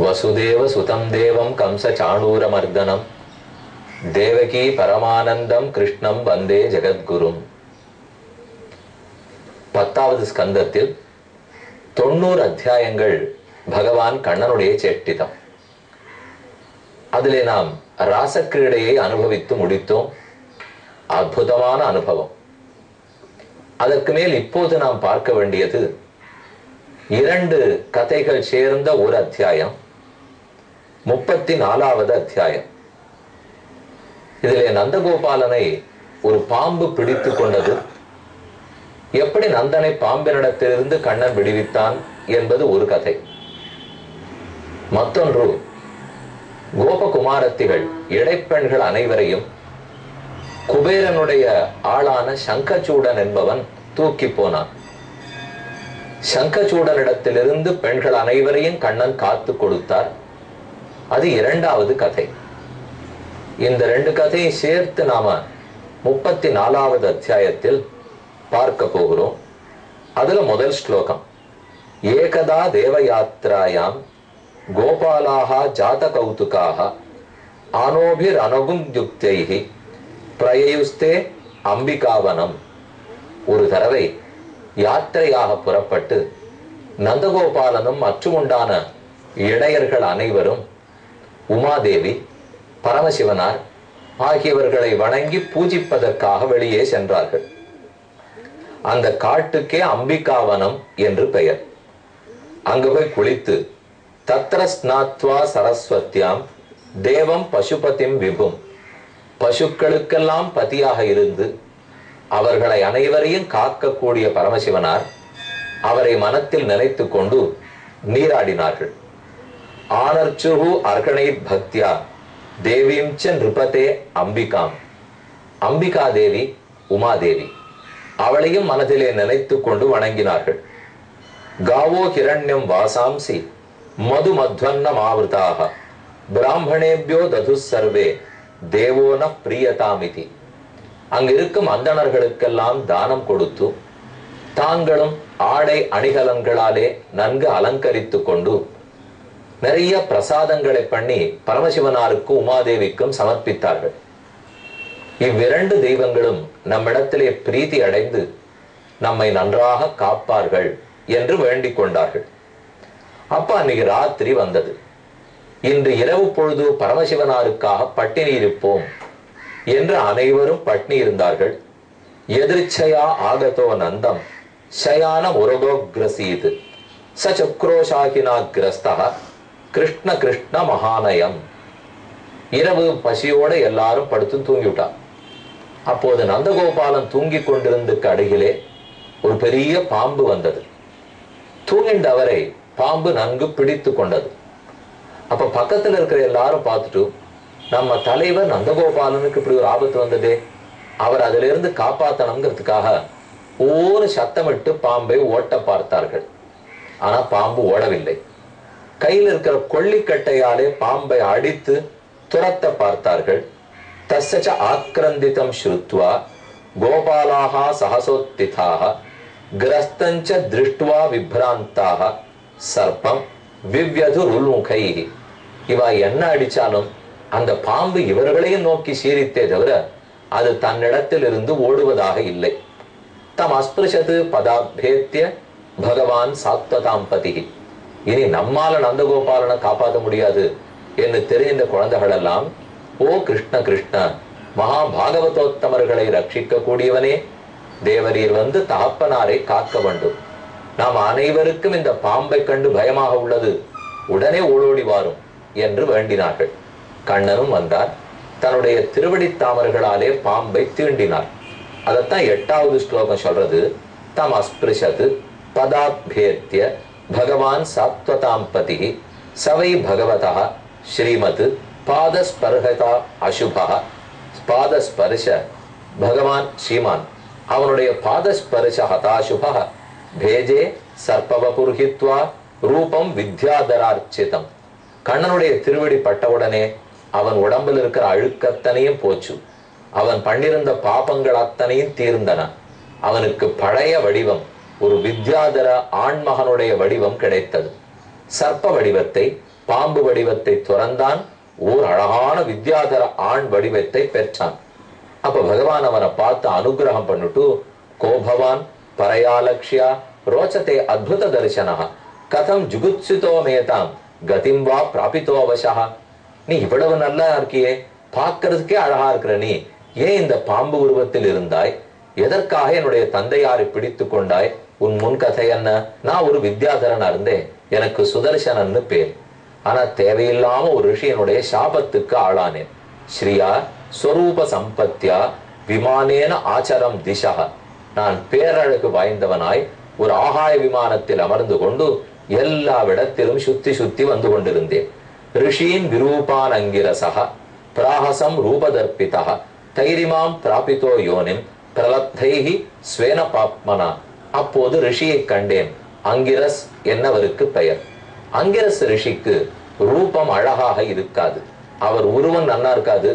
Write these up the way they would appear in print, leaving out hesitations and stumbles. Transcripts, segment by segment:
वसुदेव सुतं देवं कंस चाणूरमर्दनं देवकी परमानंदम कृष्णं वंदे जगद्गुरुம். 10வது ஸ்கந்தத்தில் 90 அத்தியாயங்கள் பகவான் கண்ணனுடைய சேஷ்டிதம். அதிலே நாம் ராசக்கிரீடையை அனுபவித்து முடித்தோம். அற்புதமான அனுபவம். அதற்கு மேல் இப்போது நாம் பார்க்க வேண்டியது 2 கதைகள் சேர்ந்த ஒரு அத்தியாயம், 34வது அத்தியாயம். இதிலே நந்தகோபாலனை ஒரு பாம்பு பிடித்து கொண்டது, எப்படி நந்தனை பாம்பினிடத்திலிருந்து கண்ணன் விடுவித்தான் என்பது ஒரு கதை. மற்றொன்று, கோபகுமாரத்திகள் இடைப்பெண்கள் அனைவரையும் குபேரனுடைய ஆளான சங்கச்சூடன் என்பவன் தூக்கி போனான். சங்கச்சூடனிடத்திலிருந்து பெண்கள் அனைவரையும் கண்ணன் காத்து கொடுத்தார். அது 2வது கதை. இந்த 2 கதையை சேர்த்து நாம 34வது அத்தியாயத்தில் பார்க்க போகிறோம். அதுல முதல் ஸ்லோகம், ஏகதா தேவயாத்ராயாம் கோபாலாஹா ஜாத கௌதுகாஹ ஆனோபிர் அனகும் யுக்தைஹி பிரயயுஸ்தே அம்பிகாவனம். ஒரு தடவை யாத்திரையாக புறப்பட்டு நந்தகோபாலனும் மற்றும் உண்டான இடையர்கள் அனைவரும் உமாதேவி, பரமசிவனார் ஆகியவர்களை வணங்கி பூஜிப்பதற்காக வெளியே சென்றார்கள். அந்த காட்டுக்கே அம்பிகாவனம் என்று பெயர். அங்கு போய் குளித்து தத்ர ஸ்நாத்வா சரஸ்வத்யாம் தேவம் பசுபதிம் விபும், பசுக்களுக்கெல்லாம் பதியாக இருந்து அவர்களை அனைவரையும் காக்கக்கூடிய பரமசிவனார் அவரை மனத்தில் நினைத்து கொண்டு நீராடினார்கள். ஆனர்ச்சுஹு அர்கணை பக்தியா தேவீம் ச நிருபதே அம்பிகாம். அம்பிகா தேவி, உமாதேவி, அவளையும் மனதிலே நினைத்து கொண்டு வணங்கினார்கள். காவோ ஹிரண்யம் வாசாம்சி மது மத்வன்னம் ஆவృతాஹ பிராமணேபியோ தது சர்வே தேவோன பிரியதாமிதி. அங்கிருக்கும் அந்தணர்களுக்கெல்லாம் தானம் கொடுத்து தாங்களும் ஆடை அணிகலன்களாலே நன்கு அலங்கரித்து கொண்டு நிறைய பிரசாதங்களை பண்ணி பரமசிவனாருக்கும் உமாதேவிக்கும் சமர்ப்பித்தார்கள். இவ்விரண்டு தெய்வங்களும் நம்மிடத்திலே பிரீத்தி அடைந்து நம்மை நன்றாக காப்பார்கள் என்று வேண்டிக் கொண்டார்கள். அப்ப அன்னைக்கு ராத்திரி வந்தது. இன்று இரவு பொழுது பரமசிவனாருக்காக பட்டினி இருப்போம் என்று அனைவரும் பட்னி இருந்தார்கள். எதிர்ச்சையா ஆகதோ நந்தம் சயான உரகோக்ரசீது சக்ரோஷாகினா கிரஸ்தா கிருஷ்ண கிருஷ்ண மகானயம். இரவு பசியோட எல்லாரும் படுத்து தூங்கிவிட்டார். அப்போது நந்தகோபாலன் தூங்கி கொண்டிருந்ததுக்கு அருகிலே ஒரு பெரிய பாம்பு வந்தது. தூங்கின்ற அவரை பாம்பு நன்கு பிடித்து கொண்டது. அப்ப பக்கத்துல இருக்கிற எல்லாரும் பார்த்துட்டு, நம்ம தலைவர் நந்தகோபாலனுக்கு இப்படி ஒரு ஆபத்து வந்ததே, அவர் அதிலிருந்து இருந்து காப்பாத்தணுங்கிறதுக்காக ஒரு சத்தமிட்டு பாம்பை ஓட்ட பார்த்தார்கள். ஆனா பாம்பு ஓடவில்லை. கையில் இருக்கிற கொள்ளிக்கட்டையாலே பாம்பை அடித்து துரத்த பார்த்தார்கள். தஸ்ஸச ஆக்ரந்திதம் ஸ்ருத்வா கோபாலாஹா சஹசோத்திதாக கிரஸ்தஞ்ச திருஷ்டுவா விப்ராந்தாக சர்ப்பம் விவ்யது உள்முகைஹி. இவ என்ன அடிச்சாலும் அந்த பாம்பு இவர்களையும் நோக்கி சீரித்தே தவிர அது தன்னிடத்தில் இருந்து ஓடுவதாக இல்லை. தம் அஸ்பிருஷத்து பதாபேத்திய பகவான் சாத்வதாம்பதி. இனி நம்மால நந்தகோபாலனை காப்பாற்ற முடியாது என்று தெரிந்த குழந்தைகள் எல்லாம், ஓ கிருஷ்ண கிருஷ்ண, மகா பாகவதோத்தமர்களை ரட்சிக்க கூடியவனே, தேவரீர் வந்து தகப்பனாரை காக்க வேண்டும். நாம் அனைவருக்கும் இந்த பாம்பை கண்டு பயமாக உள்ளது, உடனே ஓடோடி வாரும் என்று வேண்டினார்கள். கண்ணனும் வந்தார். தன்னுடைய திருவடி தாமர்களாலே பாம்பை தீண்டினார். அதைத்தான் 8வது ஸ்லோகம் சொல்றது. தம் அஸ்பிருஷத்து பதாபேத்திய பகவான் சாத்வதாம்பதி சவை பகவதா ஸ்ரீமத் பாதஸ்பர்ஹதா அசுபா. பாதஸ்பர்ஷ பகவான் ஸ்ரீமான் அவனுடைய பாதஸ்பர்ஷ ஹதாசுபா பேஜே சர்ப்பவபுர்ஹித்வா ரூபம் வித்யாதரார்ச்சிதம். கண்ணனுடைய திருவடி பட்டவுடனே அவன் உடம்பில் இருக்கிற அழுக்கத்தனையும் போச்சு. அவன் பண்ணிருந்த பாபங்கள் அத்தனையும் தீர்ந்தன. அவனுக்கு பழைய வடிவம், ஒரு வித்யாதர ஆண்மகனுடைய வடிவம் கிடைத்தது. சர்ப்ப வடிவத்தை, பாம்பு வடிவத்தை துறந்தான். ஓர் அழகான வித்யாதர ஆண் வடிவத்தை பெற்றான். அப்ப பகவான் அவனை பார்த்து அனுகிரகம் பண்ணிட்டு, கோபவான் பரயாலக்ஷ்யா ரோச்சதே அத்புத தரிசனா கதம் ஜுகுத்சிதோ மேதாம் கதிம் வா பிராபிதோ அவசா. நீ இவ்வளவு நல்லா இருக்கியே, பார்க்கறதுக்கே அழகா இருக்கிற நீ ஏன் இந்த பாம்பு உருவத்தில் இருந்தாய்? எதற்காக என்னுடைய தந்தையாரை பிடித்து கொண்டாய்? உன் முன் கதை என்ன? நான் ஒரு வித்யாதரனா இருந்தேன், எனக்கு சுதர்சனன்னு பேர். ஆனா தேவையில்லாம ஒரு ரிஷி என்னுடைய சாபத்துக்கு ஆளானேன். ஸ்ரீயா ஸ்வரூப சம்பத்தியா விமானேன ஆச்சரம் திசா. நான் பேரழகு வாய்ந்தவனாய் ஒரு ஆகாய விமானத்தில் அமர்ந்து கொண்டு எல்லா இடத்திலும் சுத்தி சுத்தி வந்து கொண்டிருந்தேன். ரிஷீன் விரூபான் அங்கிரசக பிராஹசம் ரூபதர்ப்பிதா தைரிமாம் பிராபிதோ யோனிம் பிரலப்தைஹி ஸ்வேன பாப்மனா. அப்போது ரிஷியை கண்டேன். அங்கிரஸ் என்னவருக்கு பெயர். அங்கிரஸ் ரிஷிக்கு ரூபம் அழகாக இருக்காது, அவர் உருவம் நன்னா இருக்காது,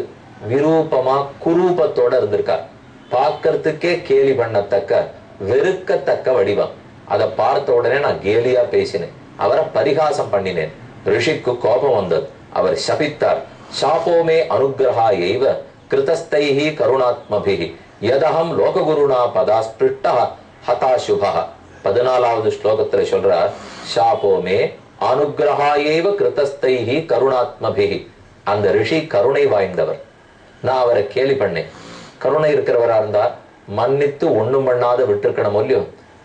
விரூபமா குரூபத்தோட இருந்திருக்கார். பார்க்கறதுக்கே கேலி பண்ணத்தக்க வெறுக்கத்தக்க வடிவம். அதை பார்த்த உடனே நான் கேலியா பேசினேன், அவரை பரிகாசம் பண்ணினேன். ரிஷிக்கு கோபம் வந்தது, அவர் சபித்தார். சாபோமே அனுகிரகா எய்வ கிருதஸ்தைஹி கருணாத்மபிஹி யதஹம் லோககுருணா பதாஸ்பிருஷ்டா ஹதாசுபா. 14வது ஸ்லோகத்துல சொல்றார், சாபோமே அனுகிரகா எய்வ கிருதஸ்தைஹி கருணாத்மபிஹி. அந்த ரிஷி கருணை வாய்ந்தவர், நான் அவரை கேலி பண்ணேன். கருணை இருக்கிறவரா இருந்தா மன்னித்து ஒண்ணும் பண்ணாத விட்டுருக்கணும் இல்லையோ.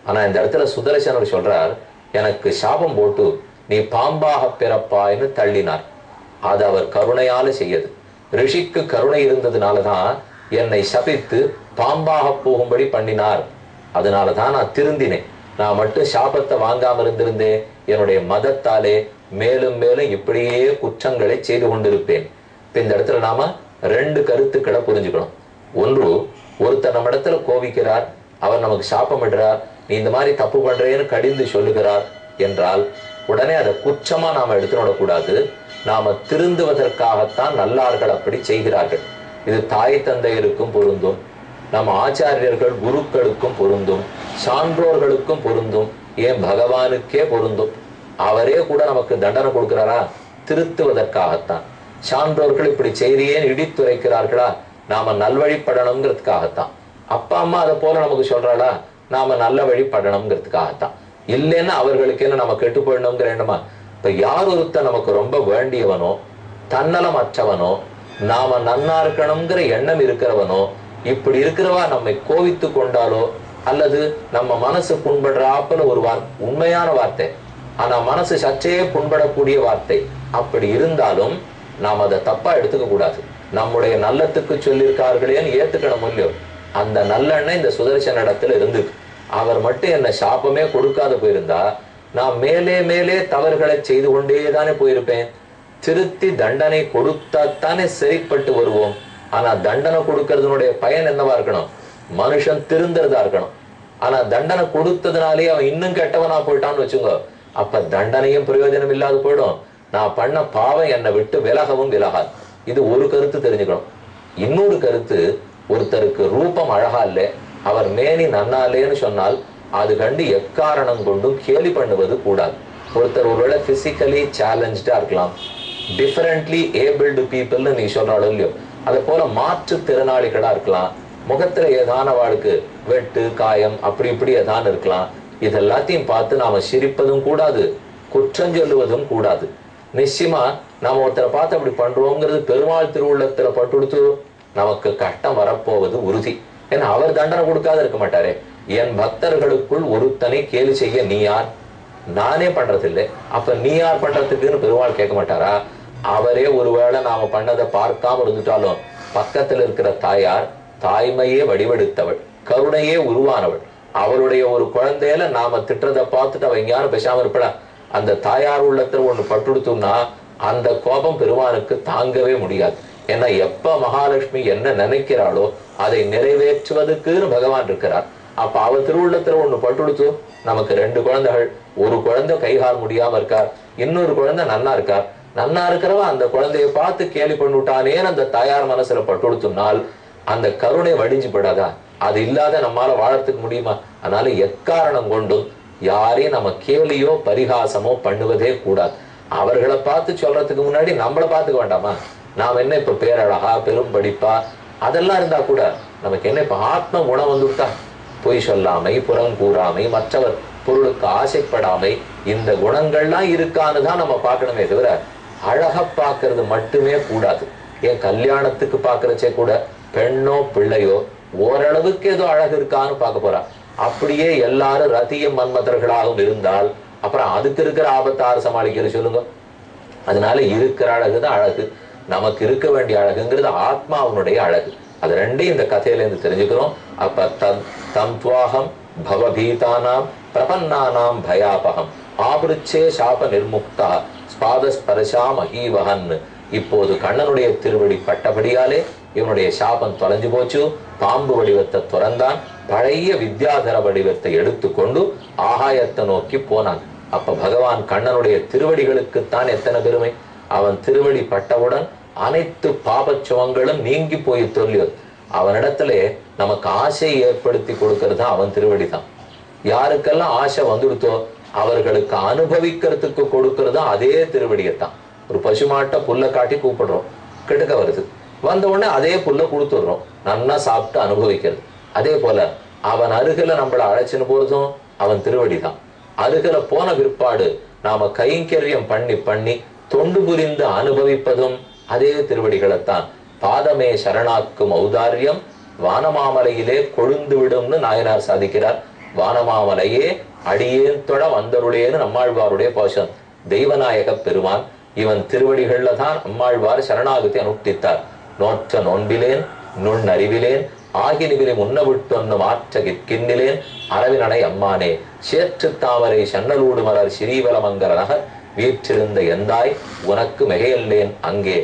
ஆனா இந்த இடத்துல சுதர்சனர் சொல்றார், எனக்கு சாபம் போட்டு நீ பாம்பாக பிறப்பாய்னு தள்ளினார். அது அவர் கருணையால செய்யது. ரிஷிக்கு கருணை இருந்ததுனாலதான் என்னை சபித்து பாம்பாக போகும்படி பண்ணினார். அதனாலதான் நான் திருந்தினேன். நான் மட்டும் சாபத்தை வாங்காம இருந்திருந்தேன், என்னுடைய மதத்தாலே மேலும் மேலும் இப்படியே குற்றங்களை செய்து கொண்டிருப்பேன். இப்ப இந்த இடத்துல நாம 2 கருத்துக்களை புரிஞ்சுக்கணும். ஒன்று, ஒருத்தர் நம்ம இடத்துல கோபிக்கிறார், அவர் நமக்கு சாபமிடுறார், நீ இந்த மாதிரி தப்பு பண்றேன்னு கடிந்து சொல்லுகிறார் என்றால் உடனே அதை குற்றமா நாம எடுத்துவிடக்கூடாது. நாம திருந்துவதற்காகத்தான் நல்லார்கள் அப்படி செய்கிறார்கள். இது தாய் தந்தையருக்கும் பொருந்தும், நம்ம ஆச்சாரியர்கள் குருக்களுக்கும் பொருந்தும், சான்றோர்களுக்கும் பொருந்தும், ஏன் பகவானுக்கே பொருந்தும். அவரே கூட நமக்கு தண்டனை கொடுக்கிறாரா? திருத்துவதற்காகத்தான். சான்றோர்கள் இப்படி செய்தியேன்னு இடித்துரைக்கிறார்களா? நாம நல்வழிப்படணுங்கிறதுக்காகத்தான். அப்பா அம்மா அதை போல நமக்கு சொல்றாளா? நாம நல்ல வழிபடணுங்கிறதுக்காகத்தான். இல்லைன்னா அவர்களுக்கு என்ன நம்ம கெட்டு போயிடணுங்கிற எண்ணமா? இப்ப யார் ஒருத்தர் நமக்கு ரொம்ப வேண்டியவனோ, தன்னலம் அற்றவனோ, நாம நன்னா இருக்கணுங்கிற எண்ணம் இருக்கிறவனோ, இப்படி இருக்கிறவா நம்மை கோவித்து கொண்டாலோ அல்லது நம்ம மனசு புண்படுறாப்புல ஒரு உண்மையான வார்த்தை, ஆனா மனசு சற்றே புண்படக்கூடிய வார்த்தை அப்படி இருந்தாலும் நாம் அதை தப்பா எடுத்துக்க கூடாது. நம்முடைய நல்லத்துக்கு சொல்லியிருக்கார்களேன்னு ஏத்துக்கணும் இல்லையோ. அந்த நல்லெண்ணெய் இந்த சுதர்சன இடத்துல இருந்து அவர் மட்டும் என்ன சாபமே கொடுக்காத போயிருந்தா நான் மேலே மேலே தவறுகளை செய்து கொண்டேதானே போயிருப்பேன். திருத்தி தண்டனை கொடுத்தாத்தானே சரிப்பட்டு வருவோம். ஆனா தண்டனை கொடுக்கறதுனுடைய பயன் என்னவா இருக்கணும்? மனுஷன் திருந்துறதா இருக்கணும். ஆனா தண்டனை கொடுத்ததுனாலே அவன் இன்னும் கெட்டவனா போயிட்டான்னு வச்சுங்க, அப்ப தண்டனையும் பிரயோஜனம் இல்லாத போயிடும். நான் பண்ண பாவம் என்னை விட்டு விலகவும் விலகாது. இது ஒரு கருத்து தெரிஞ்சுக்கணும். இன்னொரு கருத்து, ஒருத்தருக்கு ரூபம் அழகா இல்லை, அவர் மேனி நன்னாலேன்னு சொன்னால் அது கண்டு எக்காரணம் கொண்டும் கேலி பண்ணுவது கூடாது. ஒருத்தர் ஒருவேளை பிசிக்கலி சேலஞ்சா இருக்கலாம், டிஃபரெண்ட்லி ஏபிள்டு பீப்புள்னு நீ சொல்றாலும் இல்லையோ, அதை போல மாற்று திறனாளிகளா இருக்கலாம், முகத்துல ஏதான வாழ்க்கை வெட்டு காயம் அப்படி இப்படி ஏதான் இருக்கலாம். இதெல்லாத்தையும் பார்த்து நாம சிரிப்பதும் கூடாது, குற்றம் சொல்லுவதும் கூடாது. நிச்சயமா நாம ஒருத்தரை பார்த்து அப்படி பண்றோங்கிறது பெருமாள் திருவுள்ளத்துல பட்டுடுத்து நமக்கு கஷ்டம் வரப்போவது உறுதி. ஏன்னா அவர் தண்டனை கொடுக்காத இருக்க மாட்டாரே. என் பக்தர்களுக்குள் ஒருத்தனை கேலி செய்ய நீ யார்? நானே பண்றதில்லை, அப்ப நீ யார் பண்றதுக்குன்னு பெருமாள் கேட்க மாட்டாரா? அவரே ஒருவேளை நாம பண்ணதை பார்க்காம இருந்துட்டாலும் பக்கத்துல இருக்கிற தாயார் தாய்மையே வடிவெடுத்தவள், கருணையே உருவானவள், அவளுடைய ஒரு குழந்தையில நாம திட்டுறதை பார்த்துட்டு அவ எங்கேயாரும் பேசாம இருப்படா. அந்த தாயார் உள்ளத்துல ஒண்ணு பட்டுடுத்துன்னா அந்த கோபம் பெருமானுக்கு தாங்கவே முடியாது. ஏன்னா எப்ப மகாலட்சுமி என்ன நினைக்கிறாளோ அதை நிறைவேற்றுவதுக்குன்னு பகவான் இருக்கிறார். அப்ப அவ திருவுள்ளத்துல ஒண்ணு பட்டுடுத்து, நமக்கு 2 குழந்தைகள், ஒரு குழந்தை கைகால் முடியாம இருக்கார், இன்னொரு குழந்தை நன்னா இருக்கார். நன்னா இருக்கிறவ அந்த குழந்தைய பார்த்து கேலி பண்ணிவிட்டானேன்னு அந்த தாயார் மனசுல பட்டுடுத்துனால் அந்த கருணை வடிஞ்சு படாதா? அது இல்லாத நம்மால வாழறதுக்கு முடியுமா? அதனால எக்காரணம் கொண்டும் யாரையும் நம்ம கேலியோ பரிகாசமோ பண்ணுவதே கூடாது. அவர்களை பார்த்து சொல்றதுக்கு முன்னாடி நம்மளை பார்த்துக்க வேண்டாமா? நாம் என்ன இப்ப பேரழகா பெரும் படிப்பா அதெல்லாம் இருந்தா கூட நமக்கு என்ன இப்ப ஆத்ம குணம் வந்துட்டா, பொய் சொல்லாமை, புறங்கூறாமை, மற்றவர் பொருளுக்கு ஆசைப்படாமை, இந்த குணங்கள்லாம் இருக்கான்னு தான் நம்ம பார்க்கணுமே தவிர அழக பார்க்கறது மட்டுமே கூடாது. ஏன் கல்யாணத்துக்கு பார்க்கறச்சே கூட பெண்ணோ பிள்ளையோ ஓரளவுக்கு ஏதோ அழகு இருக்கான்னு பார்க்க போறா. அப்படியே எல்லாரும் ரதியும் மன்மதர்களாகவும் இருந்தால் அப்புறம் அதுக்கு இருக்கிற ஆபத்தாறு சமாளிக்கிறது சொல்லுங்க. அதனால இருக்கிற அழகுதான் அழகு. நமக்கு இருக்க வேண்டிய அழகுங்கிறது ஆத்மாவனுடைய அழகு. அது ரெண்டையும் இந்த கதையில இருந்து தெரிஞ்சுக்கிறோம். அப்ப தம் துவாகம் பவபீதானாம் பிரபன்னானாம் பயாபகம் ஆபிருச்சே சாப நிர்முக்தா ஸ்பாதஸ்பரசாம் அஹீவகன். இப்போது கண்ணனுடைய திருவடி பட்டபடியாலே இவனுடைய சாபம் தொலைஞ்சு போச்சு. பாம்பு வடிவத்தை துறந்தான். பழைய வித்யாதர வடிவத்தை எடுத்துக்கொண்டு ஆகாயத்தை நோக்கி போனான். அப்ப பகவான் கண்ணனுடைய திருவடிகளுக்குத்தான் எத்தனை பெருமை. அவன் திருவடி பட்டவுடன் அனைத்து பாபச்சுவங்களும் நீங்கி போய் தொல்லியது. அவனிடத்துல நமக்கு ஆசையை ஏற்படுத்தி கொடுக்கறது தான் அவன் திருவடி தான். யாருக்கெல்லாம் ஆசை வந்துடுத்தோ அவர்களுக்கு அனுபவிக்கிறதுக்கு கொடுக்கறது அதே திருவடியைத்தான். ஒரு பசுமாட்டை புல்லை காட்டி கூப்பிடுறோம், கிட்டக்க வருது, வந்த உடனே அதே புல்ல கொடுத்துடுறோம், நன்னா சாப்பிட்டு அனுபவிக்கிறது. அதே போல அவன் அருகில நம்மளை அழைச்சின்னு போறதும் அவன் திருவடி தான். அருகில போன பிற்பாடு நாம கைங்கரியம் பண்ணி பண்ணி தொண்டு புரிந்து அனுபவிப்பதும் அதே திருவடிகளைத்தான். பாதமே சரணாக்கும் ஔதாரியம் வானமாமலையிலே கொழுந்து விடும்னு நாயனார் சாதிக்கிறார். வானமாமலையே அடியேன் தொட வந்தருளேன்னு நம்மாழ்வாருடைய பாசம். தெய்வநாயக பெருமான் இவன் திருவடிகள்ல தான் நம்மாழ்வார் சரணாகத்தை அனுஷ்டித்தார். நோற்ற நோன்பிலேன் நுண்ணறிவிலேன் ஆகினிவிலை முன்னவிட்டொன்னு மாற்ற கிற்கின்னிலேன் அரவினடை அம்மானே சேற்று தாமரை சன்னலூடு மலர் ஸ்ரீவலமங்கல நகர் வீற்றிருந்த எந்தாய் உனக்கு மிகையல்லேன் அங்கே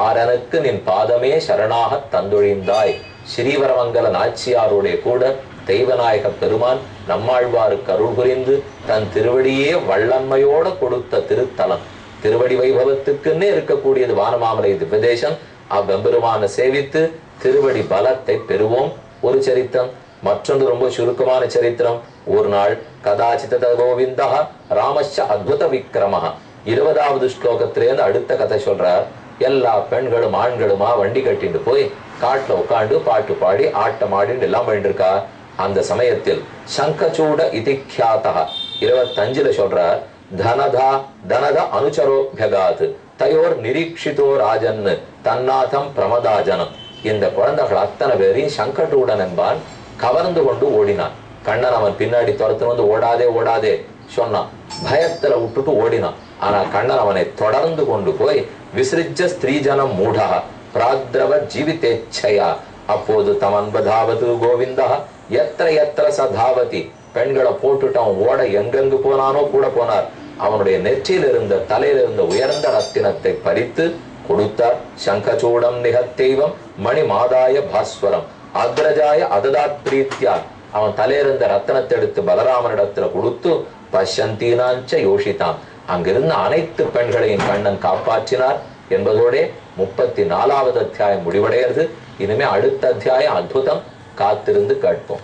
ஆரனுக்கு நின் பாதமே சரணாக தந்தொழிந்தாய். ஸ்ரீவரமங்கல நாச்சியாருடைய கூட தெய்வநாயக பெருமான் நம்மாழ்வாருக்கு அருள் புரிந்து தன் திருவடியே வல்லன்மையோட கொடுத்த திருத்தலம். திருவடி வைபவத்துக்குன்னே இருக்கக்கூடியது வானமாமலை திவ்யதேசம். அவ்வெம்பெருமான சேவித்து திருவடி பலத்தை பெறுவோம். ஒரு சரித்திரம். மற்றொன்று ரொம்ப சுருக்கமான சரித்திரம். ஒரு நாள் கதாச்சித கோவிந்தா ராமச்ச அத்புத விக்ரம 20வது ஸ்லோகத்திலேருந்து அடுத்த கதை சொல்றார். எல்லா பெண்களும் ஆண்களுமா வண்டி கட்டிட்டு போய் காட்டுல உட்காந்து பாட்டு பாடி ஆட்டம் ஆடின்னு எல்லாம் பண்ணிட்டு இருக்கா. அந்த சமயத்தில் சங்கச்சூட இதிக்யாதா 25ல சொல்றார். தனதா அனுச்சரோபியகாத் தயோர் நிரீட்சிதோ ராஜன் தன்னாதம் பிரமதாஜனம். இந்த குழந்தைகள் அத்தனை பேரையும் சங்கட்டூடன் என்பான் கவர்ந்து கொண்டு ஓடினான். கண்ணன் அவன் பின்னாடி துரத்து வந்து ஓடாதே ஓடாதே சொன்னான். பயத்துல விட்டுட்டு ஓடினான். ஆனா கண்ணன் அவனை தொடர்ந்து கொண்டு போய் விசிறிஜ ஸ்திரீஜனம் மூடா பிராத்ரவ ஜீவிதேச்சையா. அப்போது தமன்பதாவது கோவிந்தா எத்திர எத்திர சதாவதி. பெண்களை போட்டுட்டான் ஓட எங்கெங்கு போனானோ கூட போனார். அவனுடைய நெற்றியில் இருந்த தலையில் இருந்த உயர்ந்த ரத்தினத்தை பறித்து கொடுத்தார். சங்கச்சூடம் நிகத்தெய்வம் மணி மாதாய பாஸ்வரம் அக்ரஜாய அததாத் பிரீத்தியா. அவன் தலையிருந்த ரத்தனத்தை எடுத்து பலராமனிடத்துல கொடுத்து பஷ்யந்தீனாஞ்ச யோஷித்தான். அங்கிருந்த அனைத்து பெண்களையும் கண்ணன் காப்பாற்றினார் என்பதோட 34வது அத்தியாயம் முடிவடைகிறது. இனிமே அடுத்த அத்தியாயம் அற்புதம். காத்திருந்து கேட்போம்.